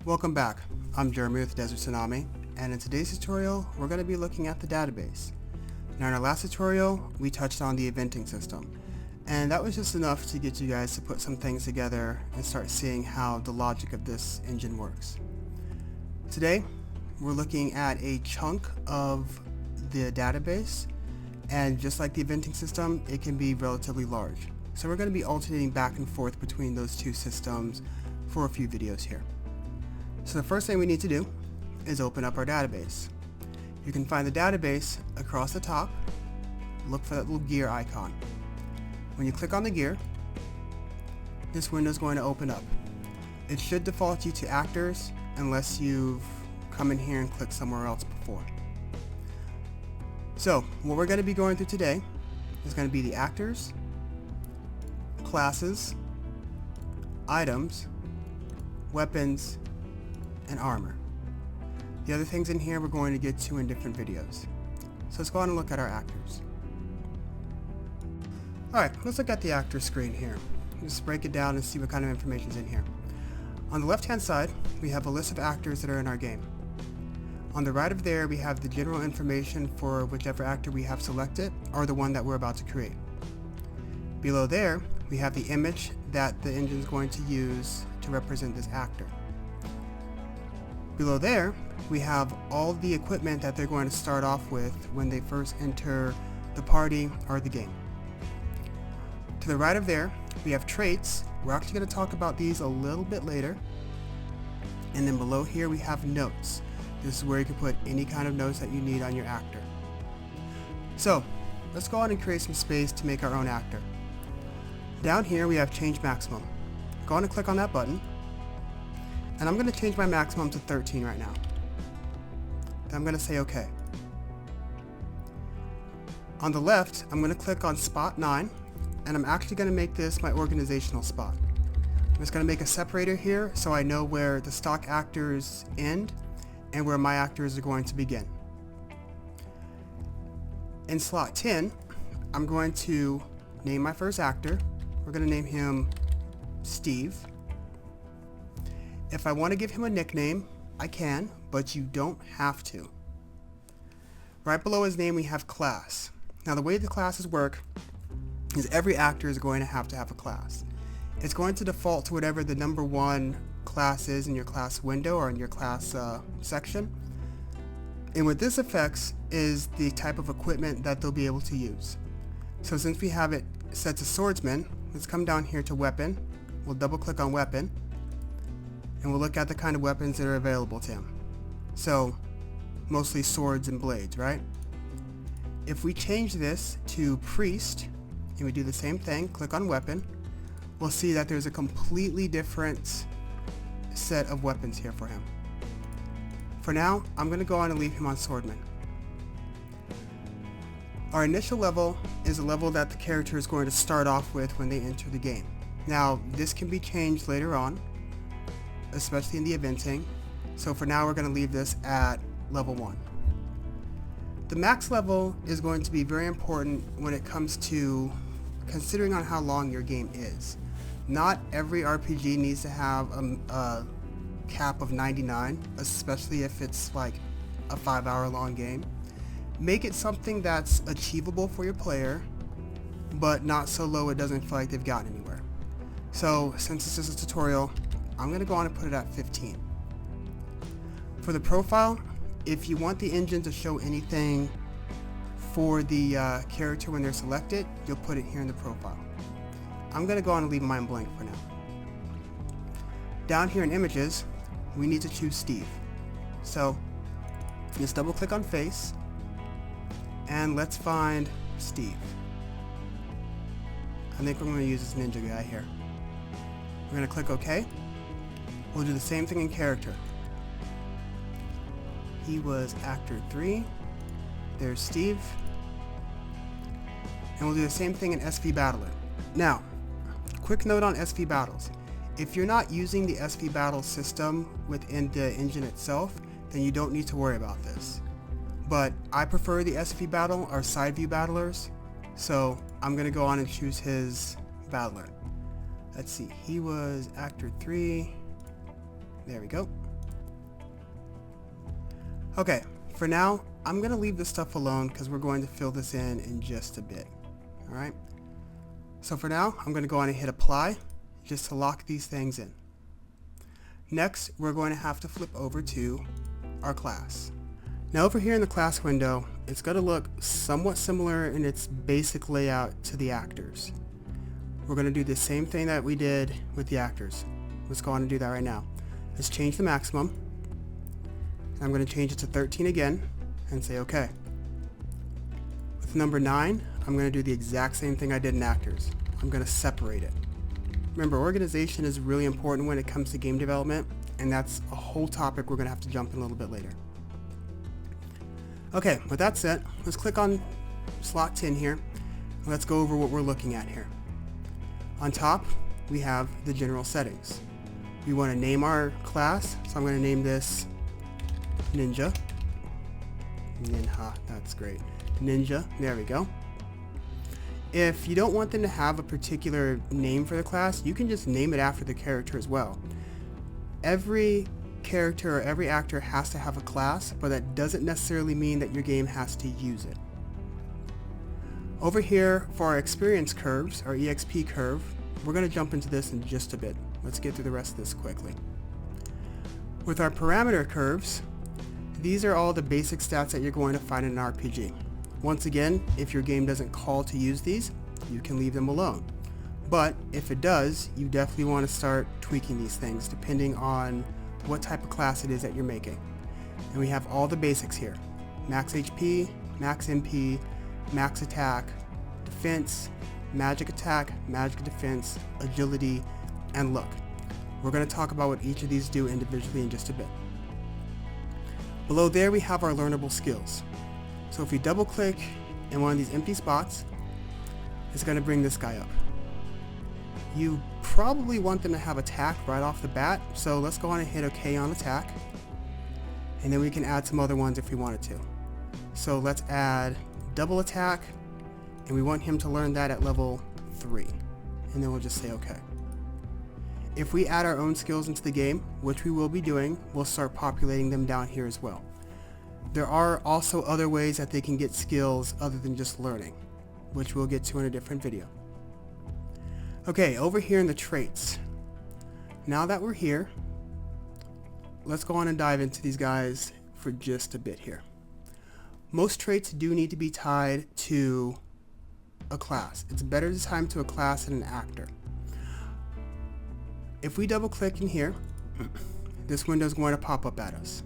Welcome back. I'm Jeremy with Desert Tsunami, and in today's tutorial we're going to be looking at the database. Now in our last tutorial we touched on the eventing system, and that was just enough to get you guys to put some things together and start seeing how the logic of this engine works. Today we're looking at a chunk of the database, and just like the eventing system, it can be relatively large. So we're going to be alternating back and forth between those two systems for a few videos here. So the first thing we need to do is open up our database. You can find the database across the top. Look for that little gear icon. When you click on the gear, this window is going to open up. It should default you to actors unless you've come in here and clicked somewhere else before. So what we're going to be going through today is going to be the actors, classes, items, weapons, and armor. The other things in here we're going to get to in different videos. So let's go on and look at our actors. Alright, let's look at the actor screen here. Just break it down and see what kind of information is in here. On the left hand side we have a list of actors that are in our game. On the right of there we have the general information for whichever actor we have selected or the one that we're about to create. Below there we have the image that the engine is going to use to represent this actor. Below there we have all the equipment that they're going to start off with when they first enter the party or the game. To the right of there we have traits. We're actually going to talk about these a little bit later. And then below here we have notes. This is where you can put any kind of notes that you need on your actor. So let's go on and create some space to make our own actor. Down here we have change maximum. Go on and click on that button, and I'm going to change my maximum to 13 right now. Then I'm going to say OK. On the left I'm going to click on spot 9, and I'm actually going to make this my organizational spot. I'm just going to make a separator here so I know where the stock actors end and where my actors are going to begin. In slot 10 I'm going to name my first actor. We're going to name him Steve. If I want to give him a nickname, I can, but you don't have to. Right below his name we have class. Now the way the classes work is every actor is going to have a class. It's going to default to whatever the number one class is in your class window or in your class section. And what this affects is the type of equipment that they'll be able to use. So since we have it set to swordsman, let's come down here to weapon. We'll double click on weapon, and we'll look at the kind of weapons that are available to him. So mostly swords and blades, right? If we change this to priest and we do the same thing, click on weapon, we'll see that there's a completely different set of weapons here for him. For now I'm going to go on and leave him on swordman. Our initial level is a level that the character is going to start off with when they enter the game. Now this can be changed later on, especially in the eventing, so for now we're going to leave this at level 1. The max level is going to be very important when it comes to considering on how long your game is. Not every RPG needs to have a cap of 99, especially if it's like a 5-hour long game. Make it something that's achievable for your player, but not so low it doesn't feel like they've gotten anywhere. So since this is a tutorial, I'm going to go on and put it at 15. For the profile, if you want the engine to show anything for the character when they're selected, you'll put it here in the profile. I'm going to go on and leave mine blank for now. Down here in images, we need to choose Steve. So let's double click on face, and let's find Steve. I think we're going to use this ninja guy here. We're going to click OK. We'll do the same thing in character. He was actor 3. There's Steve. And we'll do the same thing in SV Battler. Now, quick note on SV Battles. If you're not using the SV Battle system within the engine itself, then you don't need to worry about this. But I prefer the SV Battle or side view battlers, so I'm going to go on and choose his battler. Let's see, he was actor 3. There we go. Okay, for now, I'm going to leave this stuff alone because we're going to fill this in just a bit. Alright, so for now, I'm going to go on and hit apply just to lock these things in. Next, we're going to have to flip over to our class. Now over here in the class window, it's going to look somewhat similar in its basic layout to the actors. We're going to do the same thing that we did with the actors. Let's go on and do that right now. Let's change the maximum. I'm going to change it to 13 again and say OK. With number 9, I'm going to do the exact same thing I did in actors. I'm going to separate it. Remember, organization is really important when it comes to game development, and that's a whole topic we're going to have to jump in a little bit later. Okay, with that said, let's click on slot 10 here, and let's go over what we're looking at here. On top, we have the general settings. We want to name our class, so I'm going to name this Ninja. That's great. Ninja, there we go. If you don't want them to have a particular name for the class, you can just name it after the character as well. Every character or every actor has to have a class, but that doesn't necessarily mean that your game has to use it. Over here for our experience curves, our EXP curve, we're going to jump into this in just a bit. Let's get through the rest of this quickly. With our parameter curves, these are all the basic stats that you're going to find in an RPG. Once again, if your game doesn't call to use these, you can leave them alone. But if it does, you definitely want to start tweaking these things depending on what type of class it is that you're making. And we have all the basics here. Max HP, max MP, max attack, defense, magic attack, magic defense, agility, and look. We're going to talk about what each of these do individually in just a bit. Below there we have our learnable skills. So if we double click in one of these empty spots, it's going to bring this guy up. You probably want them to have attack right off the bat, so let's go on and hit OK on attack. And then we can add some other ones if we wanted to. So let's add double attack, and we want him to learn that at level 3. And then we'll just say OK. If we add our own skills into the game, which we will be doing, we'll start populating them down here as well. There are also other ways that they can get skills other than just learning, which we'll get to in a different video. Okay, over here in the traits. Now that we're here, let's go on and dive into these guys for just a bit here. Most traits do need to be tied to a class. It's better to tie them to a class than an actor. If we double click in here, this window is going to pop up at us.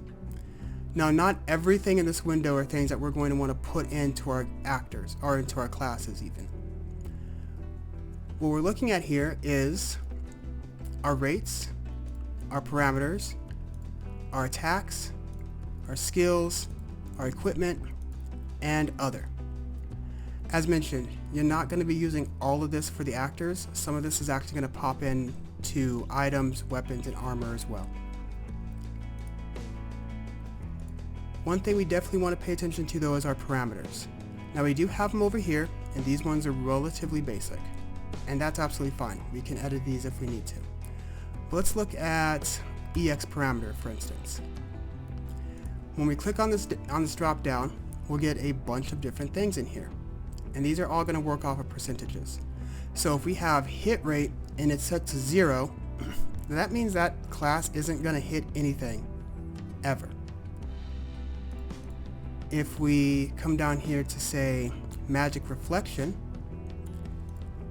Now, not everything in this window are things that we're going to want to put into our actors or into our classes even. What we're looking at here is our rates, our parameters, our attacks, our skills, our equipment, and other. As mentioned, you're not going to be using all of this for the actors. Some of this is actually going to pop in to items, weapons, and armor as well. One thing we definitely want to pay attention to though is our parameters. Now we do have them over here, and these ones are relatively basic. And that's absolutely fine. We can edit these if we need to. But let's look at EX parameter, for instance. When we click on this drop down, we'll get a bunch of different things in here. And these are all going to work off of percentages. So if we have hit rate and it's set to 0, that means that class isn't going to hit anything ever. If we come down here to say magic reflection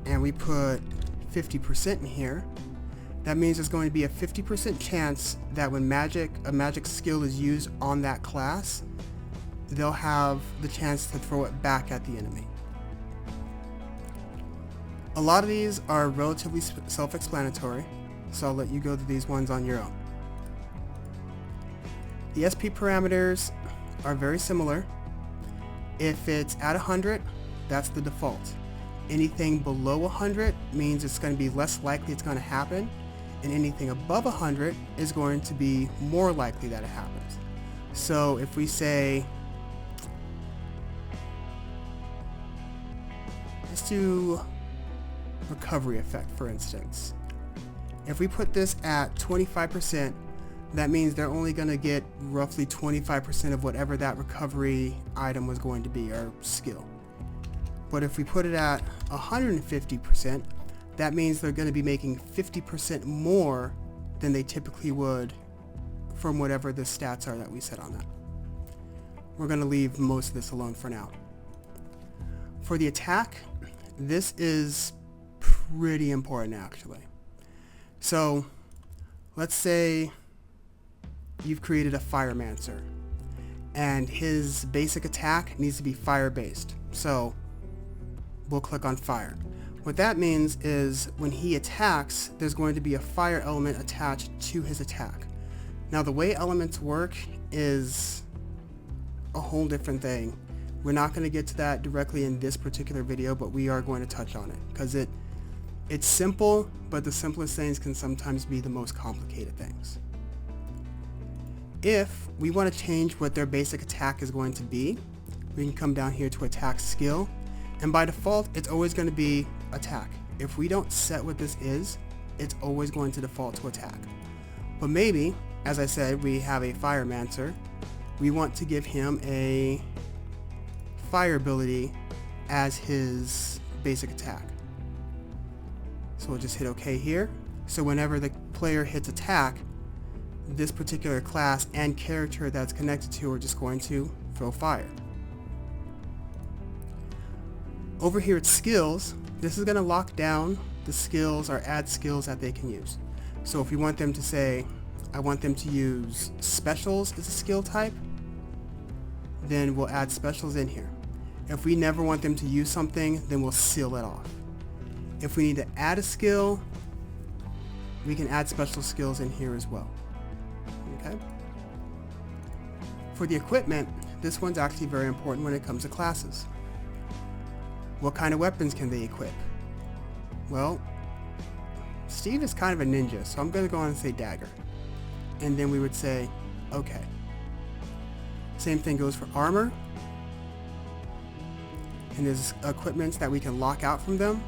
and we put 50% in here, that means there's going to be a 50% chance that when a magic skill is used on that class, they'll have the chance to throw it back at the enemy. A lot of these are relatively self-explanatory, so I'll let you go through these ones on your own. The SP parameters are very similar. If it's at 100, that's the default. Anything below 100 means it's going to be less likely it's going to happen, and anything above 100 is going to be more likely that it happens. So if we say, let's do recovery effect for instance. If we put this at 25%, that means they're only going to get roughly 25% of whatever that recovery item was going to be, or skill. But if we put it at 150%, that means they're going to be making 50% more than they typically would from whatever the stats are that we set on that. We're going to leave most of this alone for now. For the attack, this is pretty important actually. So let's say you've created a Firemancer and his basic attack needs to be fire based. So we'll click on fire. What that means is when he attacks, there's going to be a fire element attached to his attack. Now the way elements work is a whole different thing. We're not going to get to that directly in this particular video, but we are going to touch on it because it's simple, but the simplest things can sometimes be the most complicated things. If we want to change what their basic attack is going to be, we can come down here to attack skill, and by default it's always going to be attack. If we don't set what this is, it's always going to default to attack. But maybe, as I said, we have a Firemancer. We want to give him a fire ability as his basic attack. So we'll just hit OK here. So whenever the player hits attack, this particular class and character that's connected to are just going to throw fire. Over here at skills, this is going to lock down the skills or add skills that they can use. So if we want them to say, I want them to use specials as a skill type, then we'll add specials in here. If we never want them to use something, then we'll seal it off. If we need to add a skill, we can add special skills in here as well. Okay? For the equipment, this one's actually very important when it comes to classes. What kind of weapons can they equip? Well, Steve is kind of a ninja, so I'm going to go on and say dagger. And then we would say, okay. Same thing goes for armor. And there's equipments that we can lock out from them.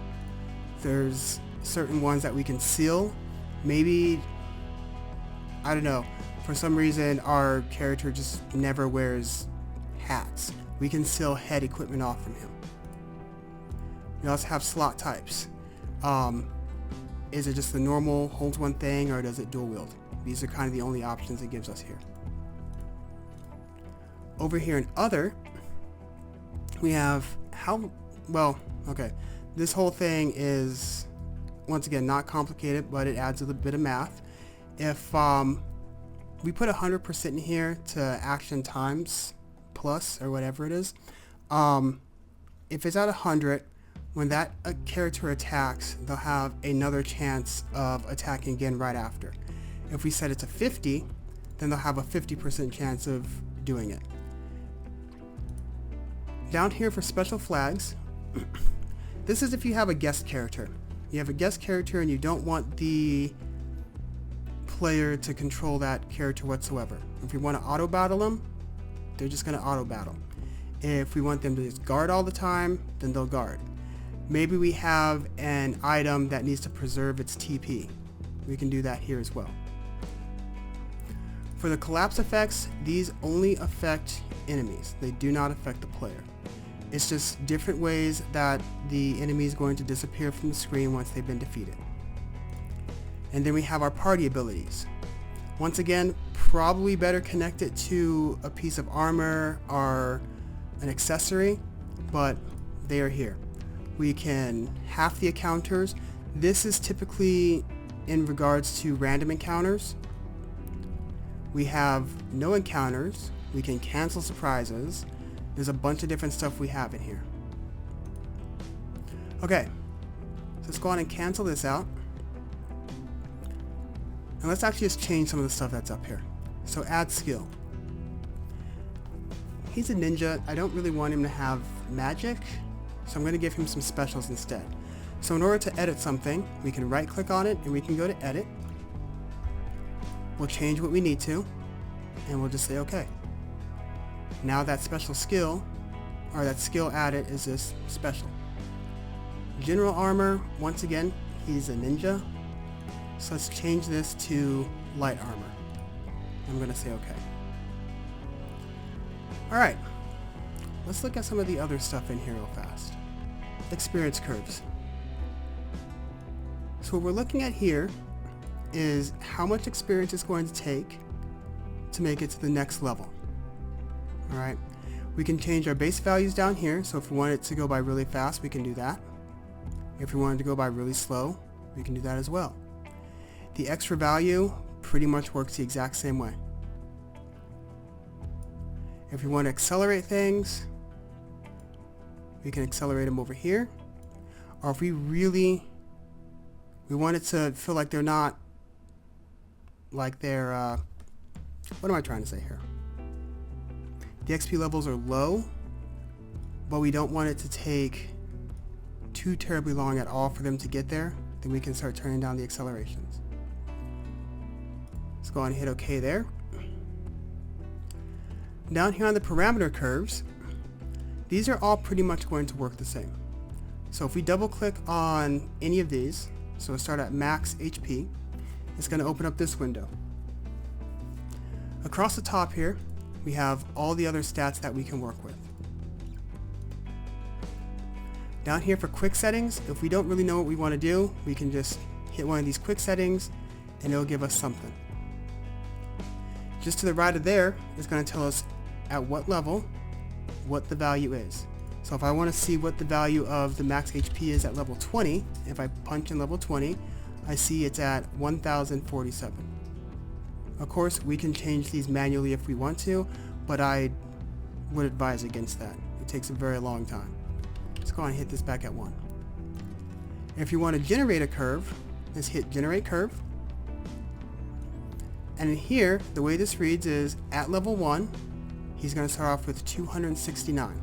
There's certain ones that we can seal. Maybe, I don't know, for some reason our character just never wears hats. We can seal head equipment off from him. We also have slot types. Is it just the normal holds one thing, or does it dual wield? These are kind of the only options it gives us here. Over here in other, we have this whole thing is, once again, not complicated, but it adds a little bit of math. If we put 100% in here to action times plus, or whatever it is, if it's at 100, when that character attacks, they'll have another chance of attacking again right after. If we set it to 50, then they'll have a 50% chance of doing it. Down here for special flags, this is if you have a guest character. You have a guest character and you don't want the player to control that character whatsoever. If we want to auto battle them, they're just going to auto battle. If we want them to just guard all the time, then they'll guard. Maybe we have an item that needs to preserve its TP. We can do that here as well. For the collapse effects, these only affect enemies. They do not affect the player. It's just different ways that the enemy is going to disappear from the screen once they've been defeated. And then we have our party abilities. Once again, probably better connected to a piece of armor or an accessory, but they are here. We can half the encounters. This is typically in regards to random encounters. We have no encounters. We can cancel surprises. There's a bunch of different stuff we have in here. Okay, so let's go on and cancel this out. And let's actually just change some of the stuff that's up here. So add skill. He's a ninja. I don't really want him to have magic, so I'm going to give him some specials instead. So in order to edit something, we can right click on it and we can go to edit. We'll change what we need to, and we'll just say okay. Now that special skill, or that skill added, is this special. General armor, once again, he's a ninja. So let's change this to light armor. I'm going to say okay. Alright, let's look at some of the other stuff in here real fast. Experience curves. So what we're looking at here is how much experience it's going to take to make it to the next level. Alright, we can change our base values down here, so if we want it to go by really fast, we can do that. If we want it to go by really slow, we can do that as well. The extra value pretty much works the exact same way. If we want to accelerate things, we can accelerate them over here. Or if we want it to feel like they're not, like they're, what am I trying to say here? The XP levels are low, but we don't want it to take too terribly long at all for them to get there, then we can start turning down the accelerations. Let's go on and hit OK there. Down here on the parameter curves, these are all pretty much going to work the same. So if we double click on any of these, so start at max HP, it's going to open up this window. Across the top here, we have all the other stats that we can work with. Down here for quick settings, if we don't really know what we want to do, we can just hit one of these quick settings and it'll give us something. Just to the right of there is going to tell us at what level what the value is. So if I want to see what the value of the max HP is at level 20, if I punch in level 20, I see it's at 1047. Of course, we can change these manually if we want to, but I would advise against that. It takes a very long time. Let's go on and hit this back at 1. If you want to generate a curve, just hit generate curve. And in here, the way this reads is at level 1, he's going to start off with 269.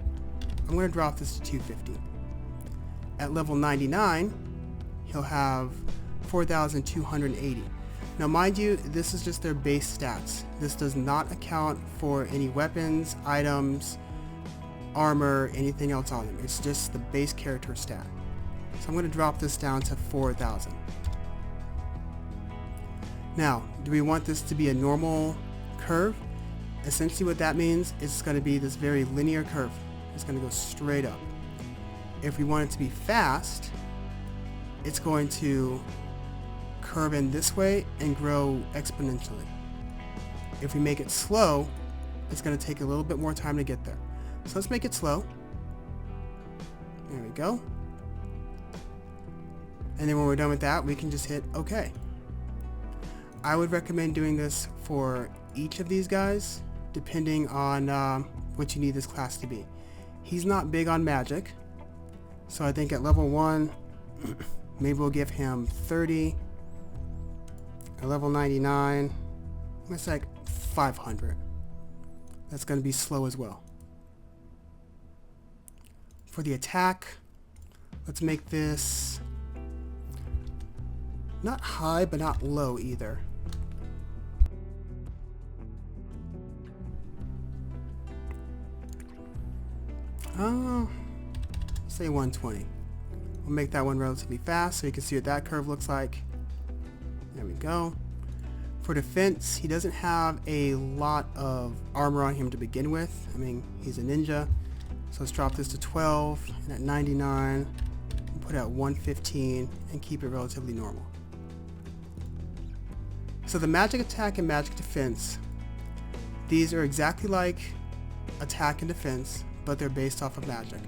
I'm going to drop this to 250. At level 99, he'll have 4,280. Now mind you, this is just their base stats. This does not account for any weapons, items, armor, anything else on them. It's just the base character stat. So I'm going to drop this down to 4,000. Now, do we want this to be a normal curve? Essentially what that means is it's going to be this very linear curve. It's going to go straight up. If we want it to be fast, it's going to curve in this way and grow exponentially. If we make it slow, it's going to take a little bit more time to get there. So let's make it slow. There we go. And then when we're done with that, we can just hit OK. I would recommend doing this for each of these guys, depending on what you need this class to be. He's not big on magic, so I think at level 1, maybe we'll give him 30. At level 99, that's like 500. That's going to be slow as well. For the attack, let's make this not high, but not low either. Say 120. We'll make that one relatively fast so you can see what that curve looks like. There we go. For defense, he doesn't have a lot of armor on him to begin with. I mean, he's a ninja. So let's drop this to 12, and at 99, we'll put it at 115, and keep it relatively normal. So the magic attack and magic defense, these are exactly like attack and defense, but they're based off of magic.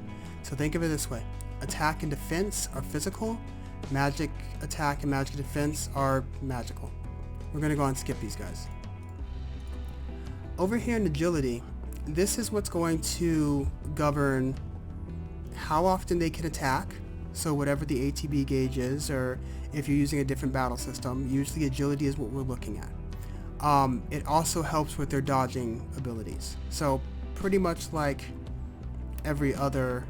So think of it this way. Attack and defense are physical. Magic attack and magic defense are magical. We're going to go and skip these guys. Over here in agility, this is what's going to govern how often they can attack. So whatever the ATB gauge is, or if you're using a different battle system, usually agility is what we're looking at. It also helps with their dodging abilities. So pretty much like every other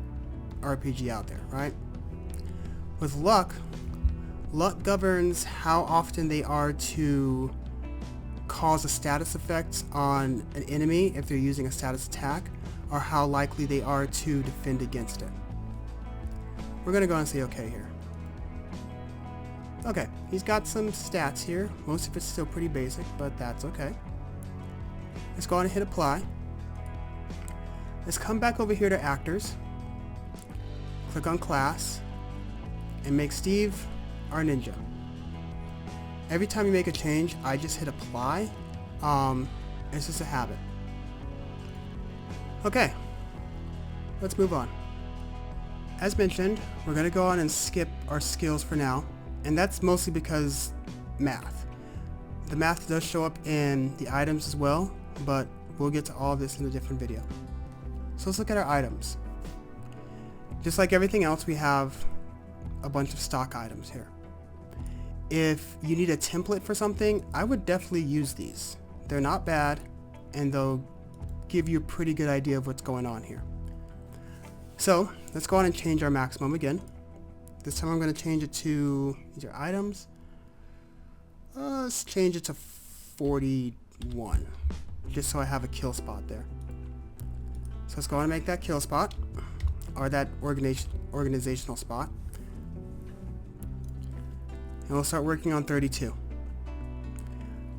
RPG out there, right? With luck, luck governs how often they are to cause a status effect on an enemy if they're using a status attack, or how likely they are to defend against it. We're going to go and say OK here. Okay, he's got some stats here. Most of it's still pretty basic, but that's okay. Let's go on and hit apply. Let's come back over here to actors, click on class, and make Steve our ninja. Every time you make a change, I just hit apply. It's just a habit. Okay, let's move on. As mentioned, we're going to go on and skip our skills for now, and that's mostly because math. The math does show up in the items as well, but we'll get to all of this in a different video. So let's look at our items. Just like everything else, we have a bunch of stock items here. If you need a template for something, I would definitely use these. They're not bad, and they'll give you a pretty good idea of what's going on here. So let's go on and change our maximum again. This time I'm going to change it to, these are items. Let's change it to 41, just so I have a kill spot there. So let's go on and make that kill spot, or that organizational spot. And we'll start working on 32.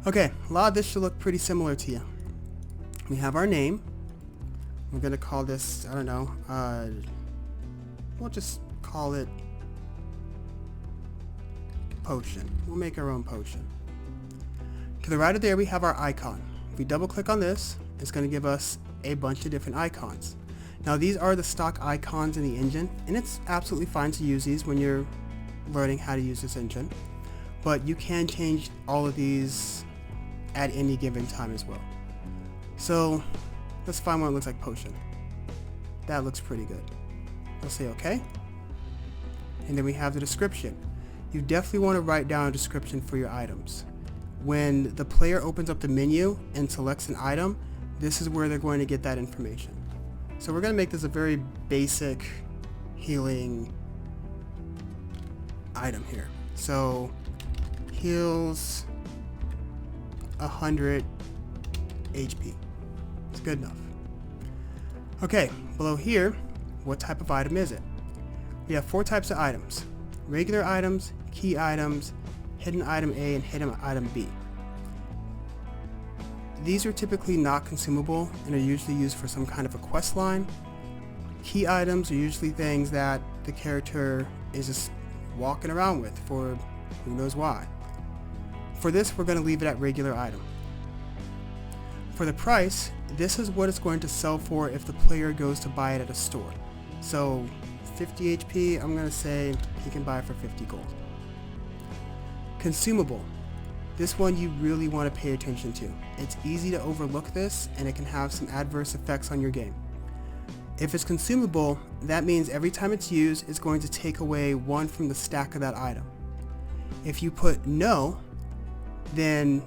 Okay, a lot of this should look pretty similar to you. We have our name. We're going to call this, I don't know, we'll just call it potion. We'll make our own potion. To the right of there, we have our icon. If we double click on this, it's going to give us a bunch of different icons. Now these are the stock icons in the engine, and it's absolutely fine to use these when you're learning how to use this engine, but you can change all of these at any given time as well. So let's find one that looks like potion. That looks pretty good. We'll say okay, and then we have the description. You definitely want to write down a description for your items. When the player opens up the menu and selects an item, this is where they're going to get that information. So we're going to make this a very basic healing item here. So heals 100 HP. It's good enough. Okay, below here, what type of item is it? We have 4 types of items: regular items, key items, hidden item A, and hidden item B. These are typically not consumable and are usually used for some kind of a quest line. Key items are usually things that the character is just walking around with for who knows why. For this, we're going to leave it at regular item. For the price, this is what it's going to sell for if the player goes to buy it at a store. So 50 HP, I'm going to say he can buy it for 50 gold. Consumable. This one you really want to pay attention to. It's easy to overlook this, and it can have some adverse effects on your game. If it's consumable, that means every time it's used, it's going to take away 1 from the stack of that item. If you put no, then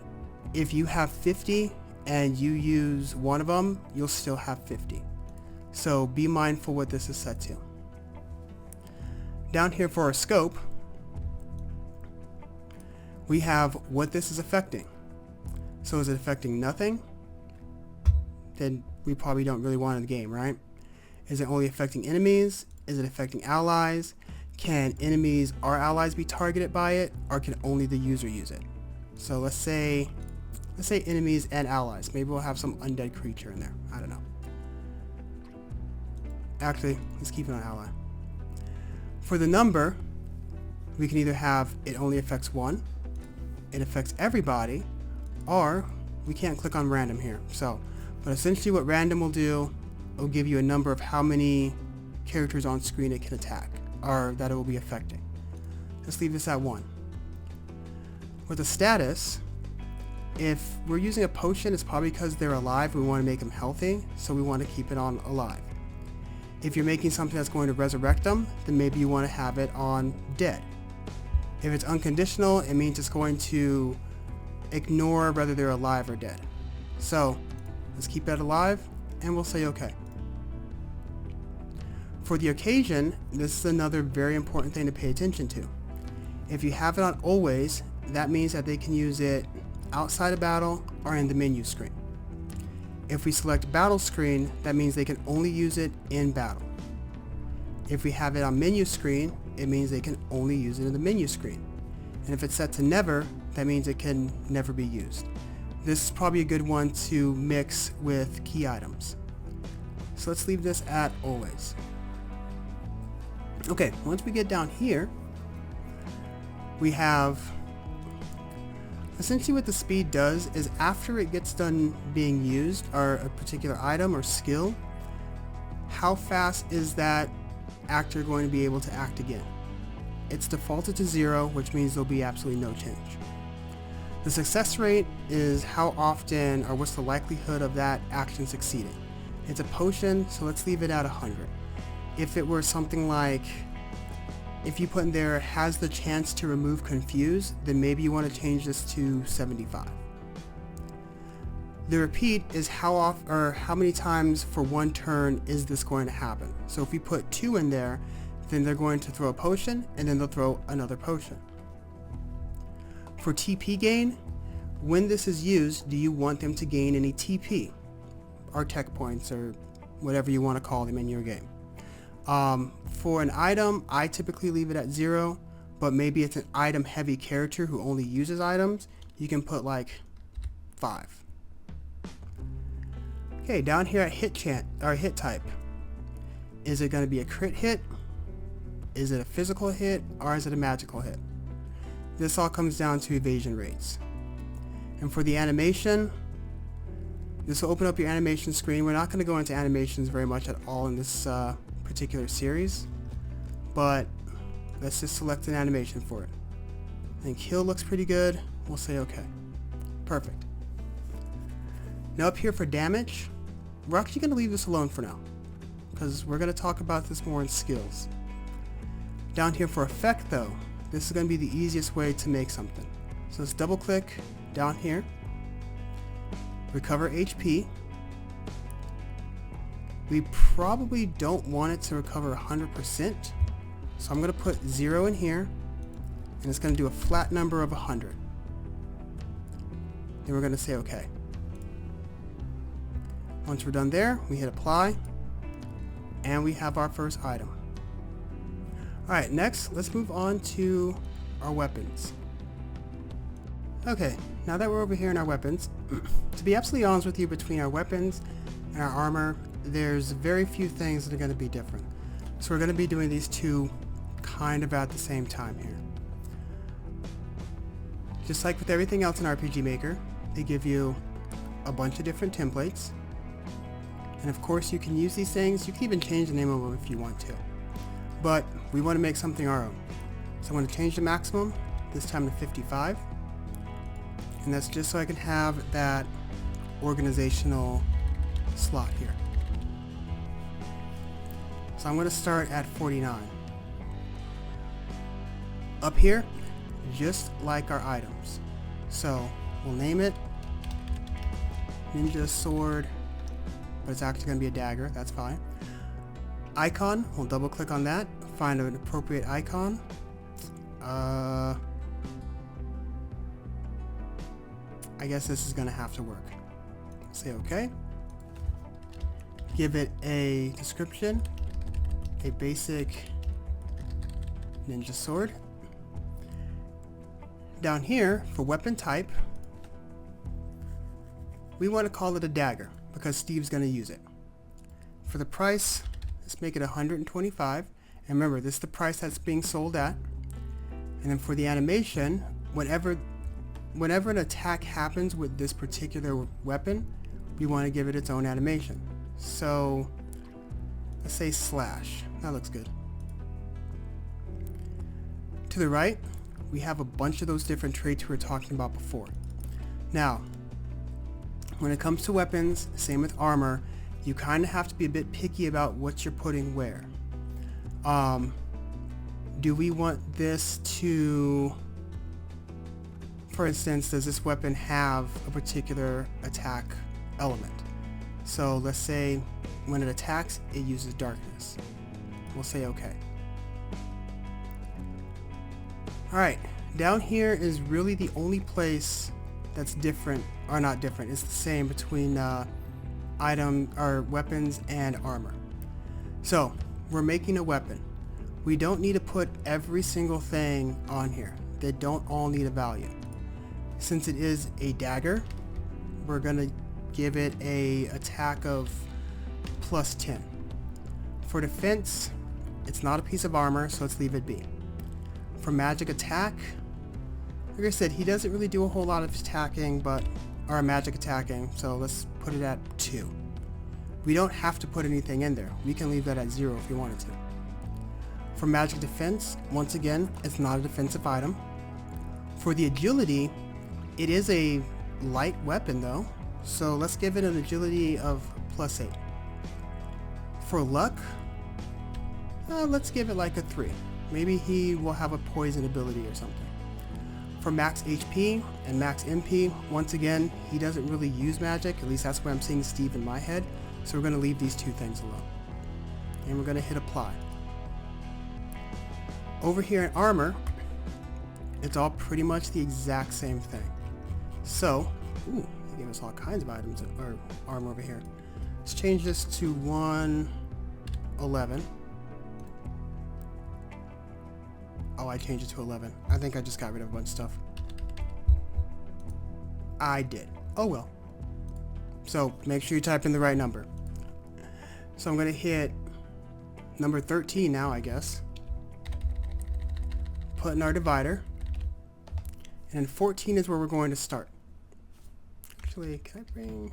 if you have 50 and you use 1 of them, you'll still have 50. So be mindful what this is set to. Down here for our scope, we have what this is affecting. So is it affecting nothing? Then we probably don't really want it in the game, right? Is it only affecting enemies? Is it affecting allies? Can enemies or allies be targeted by it, or can only the user use it? So let's say enemies and allies. Maybe we'll have some undead creature in there. I don't know. Actually, let's keep it on ally. For the number, we can either have it only affects 1, it affects everybody, or we can't click on random here. But essentially what random will do, it will give you a number of how many characters on screen it can attack, or that it will be affecting. Let's leave this at 1. With the status, if we're using a potion, it's probably because they're alive, we want to make them healthy, so we want to keep it on alive. If you're making something that's going to resurrect them, then maybe you want to have it on dead. If it's unconditional, it means it's going to ignore whether they're alive or dead. So let's keep that alive, and we'll say okay. For the occasion, this is another very important thing to pay attention to. If you have it on always, that means that they can use it outside of battle or in the menu screen. If we select battle screen, that means they can only use it in battle. If we have it on menu screen, it means they can only use it in the menu screen. And if it's set to never, that means it can never be used. this is probably a good one to mix with key items. So let's leave this at always. Okay, once we get down here, we have essentially what the speed does is after it gets done being used, or a particular item or skill, how fast is that actor going to be able to act again? It's defaulted to 0, which means there'll be absolutely no change. The success rate is how often or what's the likelihood of that action succeeding. It's a potion, so let's leave it at 100. If it were something like, if you put in there has the chance to remove confuse, then maybe you want to change this to 75. The repeat is how often or how many times for one turn is this going to happen. So if we put 2 in there, then they're going to throw a potion and then they'll throw another potion. For TP gain, when this is used, do you want them to gain any TP or tech points or whatever you want to call them in your game? For an item, I typically leave it at 0, but maybe it's an item heavy character who only uses items, you can put like 5. Okay, down here at hit type, is it going to be a crit hit? Is it a physical hit, or is it a magical hit? This all comes down to evasion rates. And for the animation, this will open up your animation screen. We're not going to go into animations very much at all in this particular series, but let's just select an animation for it. I think heal looks pretty good. We'll say okay. Perfect. Now up here for damage, we're actually going to leave this alone for now, because we're going to talk about this more in skills. Down here for effect though, this is going to be the easiest way to make something. So let's double click down here, recover HP. We probably don't want it to recover 100%, so I'm going to put 0 in here, and it's going to do a flat number of 100. Then we're going to say OK. Once we're done there, we hit apply, and we have our first item. Alright, next, let's move on to our weapons. Okay, now that we're over here in our weapons, to be absolutely honest with you, between our weapons and our armor, there's very few things that are going to be different. So we're going to be doing these two kind of at the same time here. Just like with everything else in RPG Maker, they give you a bunch of different templates. And of course you can use these things, you can even change the name of them if you want to. But we want to make something our own. So I'm going to change the maximum, this time to 55. And that's just so I can have that organizational slot here. So I'm going to start at 49. Up here, just like our items. So we'll name it Ninja Sword, but it's actually going to be a dagger, that's fine. Icon, we'll double click on that, find an appropriate icon. I guess this is going to have to work. Say OK. Give it a description, a basic ninja sword. Down here, for weapon type, we want to call it a dagger because Steve's going to use it. For the price, let's make it 125. And remember, this is the price that's being sold at. And then for the animation, whenever an attack happens with this particular weapon, we want to give it its own animation. So let's say slash. That looks good. To the right, we have a bunch of those different traits we were talking about before. Now, when it comes to weapons, same with armor, you kind of have to be a bit picky about what you're putting where. Do we want this to, for instance, does this weapon have a particular attack element? So let's say when it attacks, it uses darkness. We'll say OK. Alright, down here is really the only place that's different, or not different, it's the same between weapons and armor. So, we're making a weapon. We don't need to put every single thing on here. They don't all need a value. Since it is a dagger, we're gonna give it a attack of plus 10. For defense, it's not a piece of armor, so let's leave it be. For magic attack, like I said, he doesn't really do a whole lot of attacking, or magic attacking, so let's put it at 2. We don't have to put anything in there. We can leave that at 0 if we wanted to. For magic defense, once again, it's not a defensive item. For the agility, it is a light weapon though, so let's give it an agility of plus 8. For luck, let's give it like a 3. Maybe he will have a poison ability or something. For max HP and max MP, once again, he doesn't really use magic, at least that's where I'm seeing Steve in my head, so we're going to leave these two things alone. And we're going to hit apply. Over here in armor, it's all pretty much the exact same thing. So, ooh, they gave us all kinds of items, or armor over here. Let's change this to 111. Oh, I changed it to 11. I think I just got rid of a bunch of stuff. I did. Oh well. So, make sure you type in the right number. So I'm going to hit number 13 now, I guess. Put in our divider. And 14 is where we're going to start. Actually, can I bring...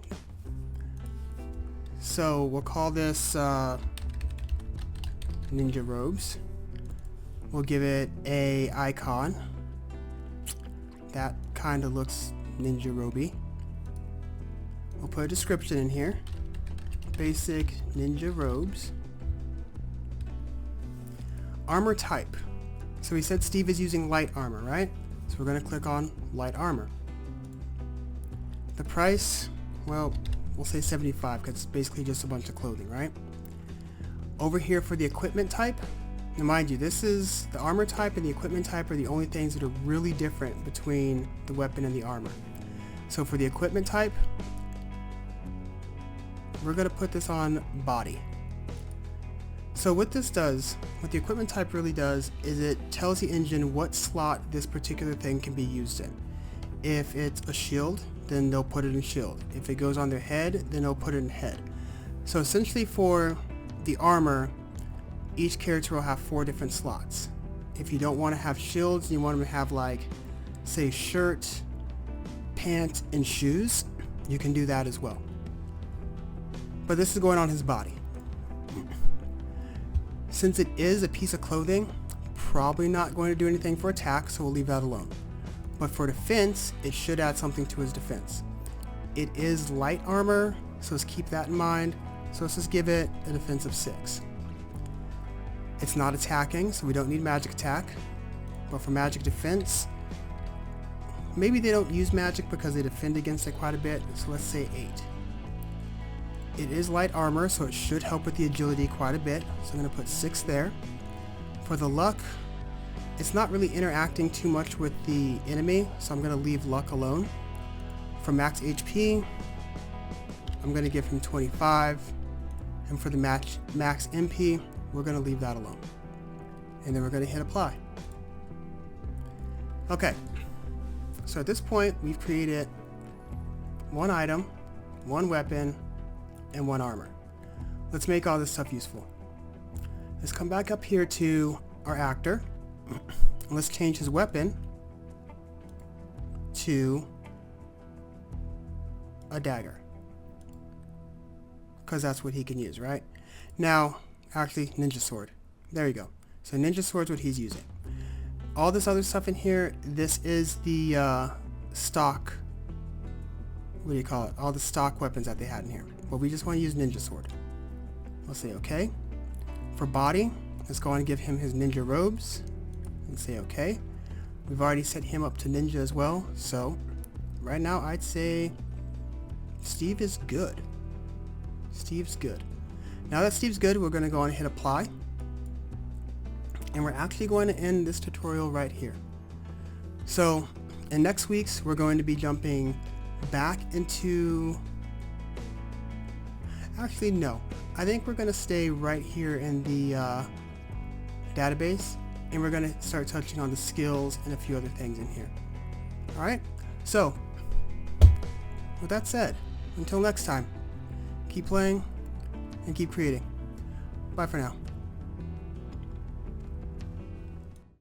So, we'll call this Ninja Robes. We'll give it a icon. That kind of looks ninja roby. We'll put a description in here. Basic ninja robes. Armor type. So we said Steve is using light armor, right? So we're going to click on light armor. The price, well, we'll say 75 because it's basically just a bunch of clothing, right? Over here for the equipment type. Now mind you, this is the armor type and the equipment type are the only things that are really different between the weapon and the armor. So for the equipment type, we're going to put this on body. So what this does, what the equipment type really does, is it tells the engine what slot this particular thing can be used in. If it's a shield, then they'll put it in shield. If it goes on their head, then they'll put it in head. So essentially for the armor, each character will have 4 different slots. If you don't want to have shields, you want them to have like, say, shirt, pants, and shoes, you can do that as well. But this is going on his body. Since it is a piece of clothing, probably not going to do anything for attack, so we'll leave that alone. But for defense, it should add something to his defense. It is light armor, so let's keep that in mind. So let's just give it a defense of 6. It's not attacking, so we don't need magic attack. But for magic defense, maybe they don't use magic because they defend against it quite a bit, so let's say 8. It is light armor, so it should help with the agility quite a bit, so I'm going to put 6 there. For the luck, it's not really interacting too much with the enemy, so I'm going to leave luck alone. For max HP, I'm going to give him 25, and for the max MP, we're going to leave that alone. And then we're going to hit apply. Okay, so at this point, we've created 1 item, 1 weapon, and 1 armor. Let's make all this stuff useful. Let's come back up here to our actor. Let's change his weapon to a dagger, because that's what he can use, right? Now, actually, ninja sword. There you go. So ninja sword's what he's using. All this other stuff in here, this is the stock, what do you call it? All the stock weapons that they had in here. But we just want to use ninja sword. We'll say okay. For body, let's go on and give him his ninja robes and say okay. We've already set him up to ninja as well, so right now I'd say Steve is good. Steve's good. Now that Steve's good, we're going to go on and hit apply. And we're actually going to end this tutorial right here. So in next week's, we're going to be jumping back into... Actually, no. I think we're going to stay right here in the database, and we're going to start touching on the skills and a few other things in here. Alright, so with that said, until next time, keep playing and keep creating. Bye for now.